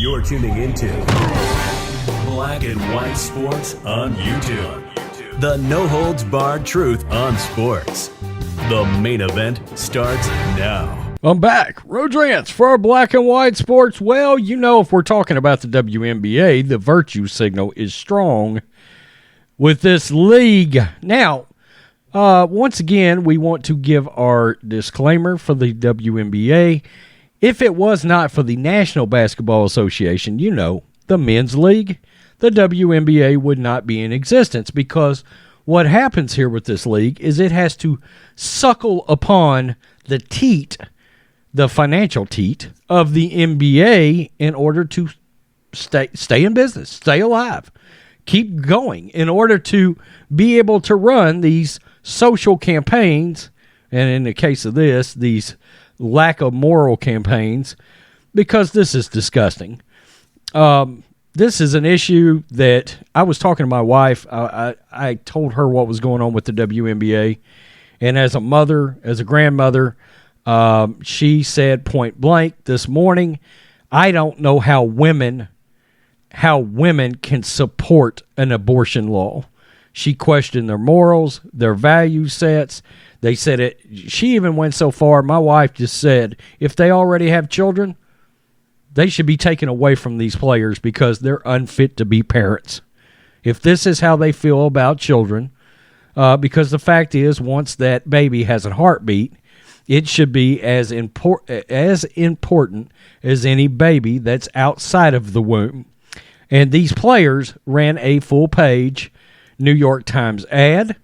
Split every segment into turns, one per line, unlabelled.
You're tuning into Black and White Sports on YouTube. The no-holds-barred truth on sports. The main event starts now.
I'm back. Rodrance for our Black and White Sports. Well, you know, if we're talking about the WNBA, the virtue signal is strong with this league. Now, once again, we want to give our disclaimer for the WNBA. If it was not for the National Basketball Association, you know, the men's league, the WNBA would not be in existence, because what happens here with this league is it has to suckle upon the teat, the financial teat of the NBA in order to stay in business, stay alive, keep going, in order to be able to run these social campaigns, and in the case of this, these lack of moral campaigns, because this is disgusting. This is an issue that I was talking to my wife. I told her what was going on with the WNBA, and as a mother, as a grandmother, she said point blank this morning, I don't know how women can support an abortion law. She questioned their morals, their value sets. They said it. She even went so far, my wife just said, if they already have children, they should be taken away from these players because they're unfit to be parents. If this is how they feel about children, because the fact is, once that baby has a heartbeat, it should be as important as any baby that's outside of the womb. And these players ran a full-page New York Times ad,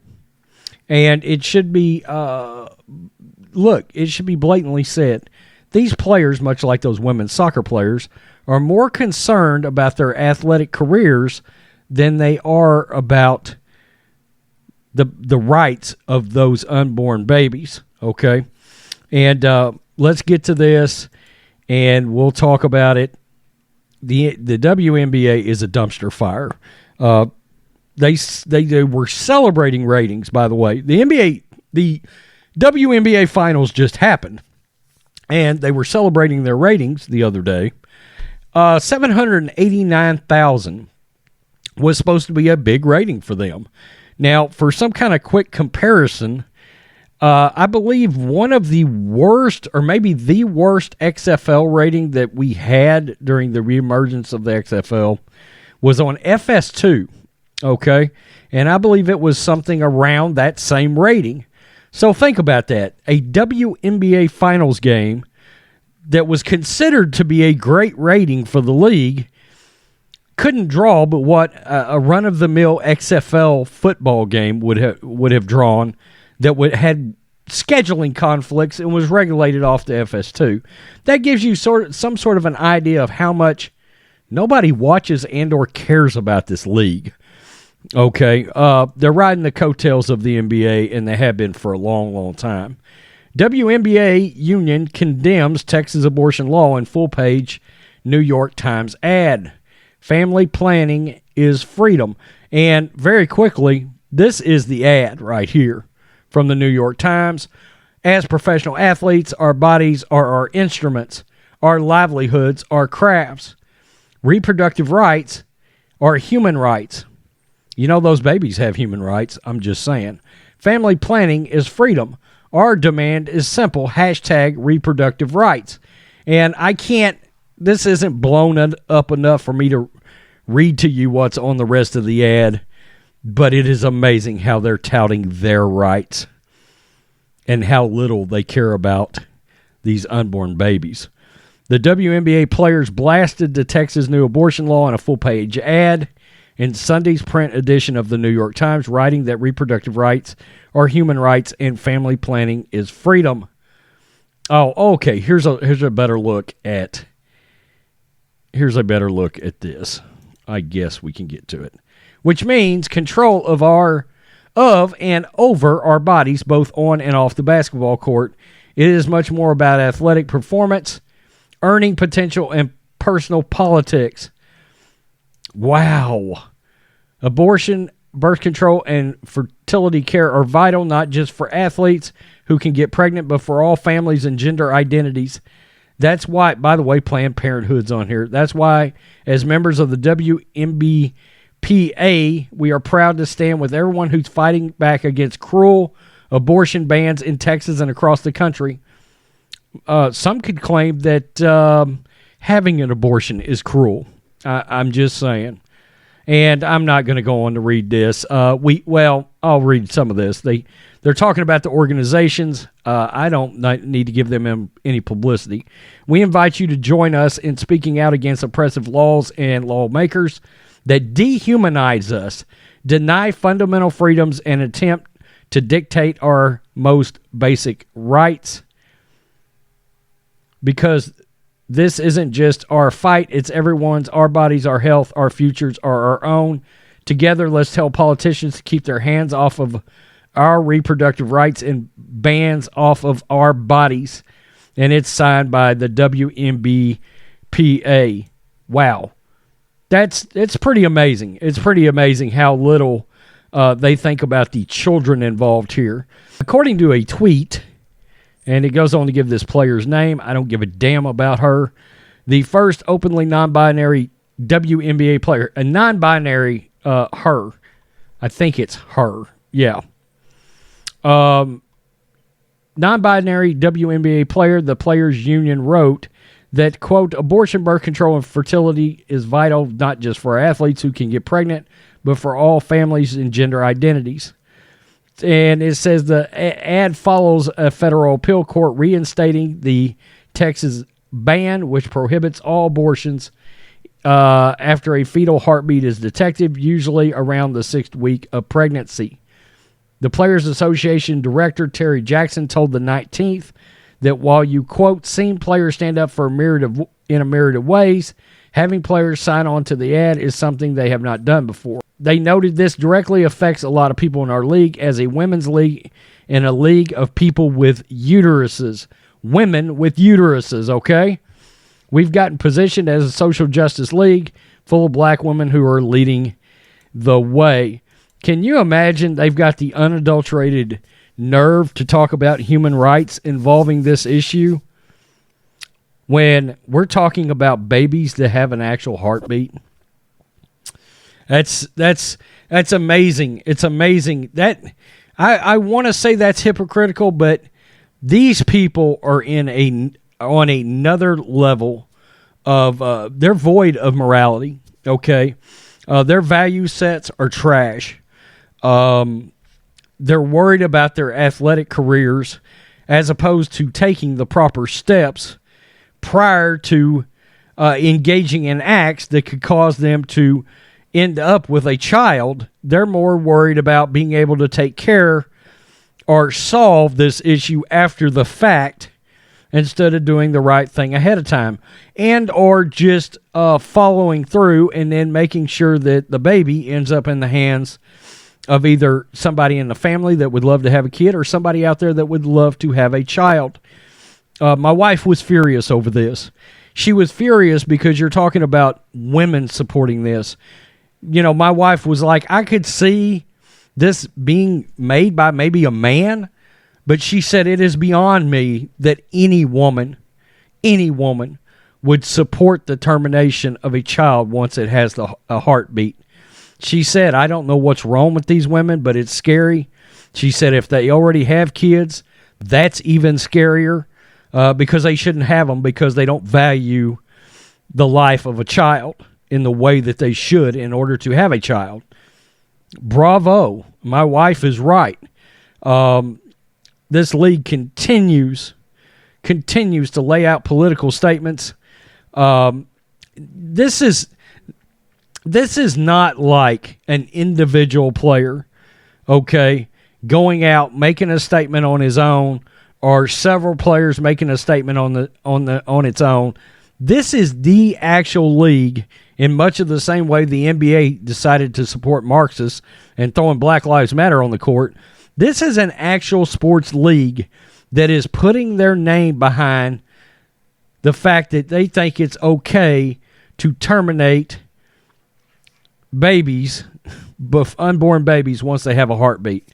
and it should be, it should be blatantly said, these players, much like those women's soccer players, are more concerned about their athletic careers than they are about the rights of those unborn babies, okay? And let's get to this, and we'll talk about it. The WNBA is a dumpster fire. They were celebrating ratings, by the way. The WNBA finals just happened, and they were celebrating their ratings the other day. 789,000 was supposed to be a big rating for them. Now, for some kind of quick comparison, I believe one of the worst, or maybe the worst XFL rating that we had during the reemergence of the XFL was on FS2, okay? And I believe it was something around that same rating. So think about that. A WNBA finals game that was considered to be a great rating for the league couldn't draw but what a run-of-the-mill XFL football game would have drawn, that had scheduling conflicts and was regulated off the FS2. That gives you some sort of an idea of how much nobody watches and or cares about this league. Okay, they're riding the coattails of the NBA, and they have been for a long, long time. WNBA union condemns Texas abortion law in full-page New York Times ad. Family planning is freedom. And very quickly, this is the ad right here from the New York Times. As professional athletes, our bodies are our instruments. Our livelihoods are crafts. Reproductive rights are human rights. You know, those babies have human rights. I'm just saying. Family planning is freedom. Our demand is simple. # reproductive rights. And this isn't blown up enough for me to read to you what's on the rest of the ad, but it is amazing how they're touting their rights and how little they care about these unborn babies. The WNBA players blasted the Texas new abortion law in a full-page ad in Sunday's print edition of the New York Times, writing that reproductive rights are human rights and family planning is freedom. Oh, okay. Here's a better look at this. I guess we can get to it. Which means control of and over our bodies, both on and off the basketball court. It is much more about athletic performance, earning potential, and personal politics. Wow. Abortion, birth control, and fertility care are vital, not just for athletes who can get pregnant, but for all families and gender identities That's why, by the way, Planned Parenthood's on here. That's why, as members of the WNBA, we are proud to stand with everyone who's fighting back against cruel abortion bans in Texas and across the country. Some could claim that having an abortion is cruel. I'm just saying. And I'm not going to go on to read this. I'll read some of this. They're talking about the organizations. I don't need to give them any publicity. We invite you to join us in speaking out against oppressive laws and lawmakers that dehumanize us, deny fundamental freedoms, and attempt to dictate our most basic rights. Because this isn't just our fight, it's everyone's. Our bodies, our health, our futures are our own. Together, let's tell politicians to keep their hands off of our reproductive rights and bans off of our bodies. And it's signed by the WNBA. Wow. It's pretty amazing. It's pretty amazing how little they think about the children involved here. According to a tweet, and it goes on to give this player's name. I don't give a damn about her. The first openly non-binary WNBA player. A non-binary her. I think it's her. Yeah. Non-binary WNBA player. The Players Union wrote that, quote, abortion, birth control, and fertility is vital not just for athletes who can get pregnant, but for all families and gender identities. And it says the ad follows a federal appeal court reinstating the Texas ban, which prohibits all abortions after a fetal heartbeat is detected, usually around the 6th week of pregnancy. The Players Association director, Terry Jackson, told the 19th that while you, quote, seen players stand up for in a myriad of ways, having players sign on to the ad is something they have not done before. They noted this directly affects a lot of people in our league as a women's league and a league of people with uteruses. Women with uteruses, okay? We've gotten positioned as a social justice league full of black women who are leading the way. Can you imagine they've got the unadulterated nerve to talk about human rights involving this issue when we're talking about babies that have an actual heartbeat? That's amazing. It's amazing. That I want to say that's hypocritical, but these people are on another level of they're void of morality. Okay, their value sets are trash. They're worried about their athletic careers as opposed to taking the proper steps prior to engaging in acts that could cause them to end up with a child. They're more worried about being able to take care or solve this issue after the fact instead of doing the right thing ahead of time, and or just following through and then making sure that the baby ends up in the hands of either somebody in the family that would love to have a kid or somebody out there that would love to have a child. My wife was furious over this. She was furious because you're talking about women supporting this. You know, my wife was like, I could see this being made by maybe a man, but she said it is beyond me that any woman would support the termination of a child once it has a heartbeat. She said, I don't know what's wrong with these women, but it's scary. She said if they already have kids, that's even scarier because they shouldn't have them because they don't value the life of a child in the way that they should in order to have a child. Bravo. My wife is right. This league continues to lay out political statements. This is not like an individual player, okay, going out making a statement on his own, or several players making a statement on its own. This is the actual league in much of the same way the NBA decided to support Marxists and throwing Black Lives Matter on the court. This is an actual sports league that is putting their name behind the fact that they think it's okay to terminate babies, unborn babies, once they have a heartbeat.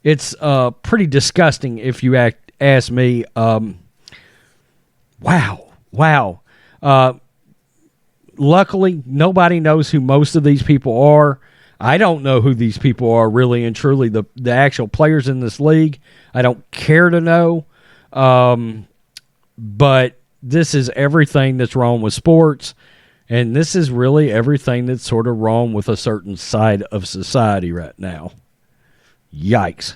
It's pretty disgusting if you ask me. Wow. wow. Luckily, nobody knows who most of these people are. I don't know who these people are really and truly, the actual players in this league. I don't care to know. But this is everything that's wrong with sports, and this is really everything that's sort of wrong with a certain side of society right now. Yikes.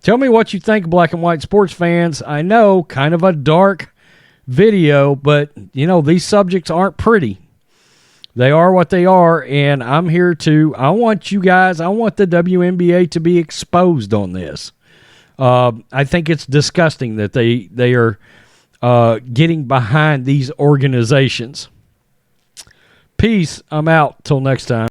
Tell me what you think, black and white sports fans. I know, kind of a dark video, but, these subjects aren't pretty. They are what they are, and I'm here I want the WNBA to be exposed on this. I think it's disgusting that they are getting behind these organizations. Peace. I'm out. Till next time.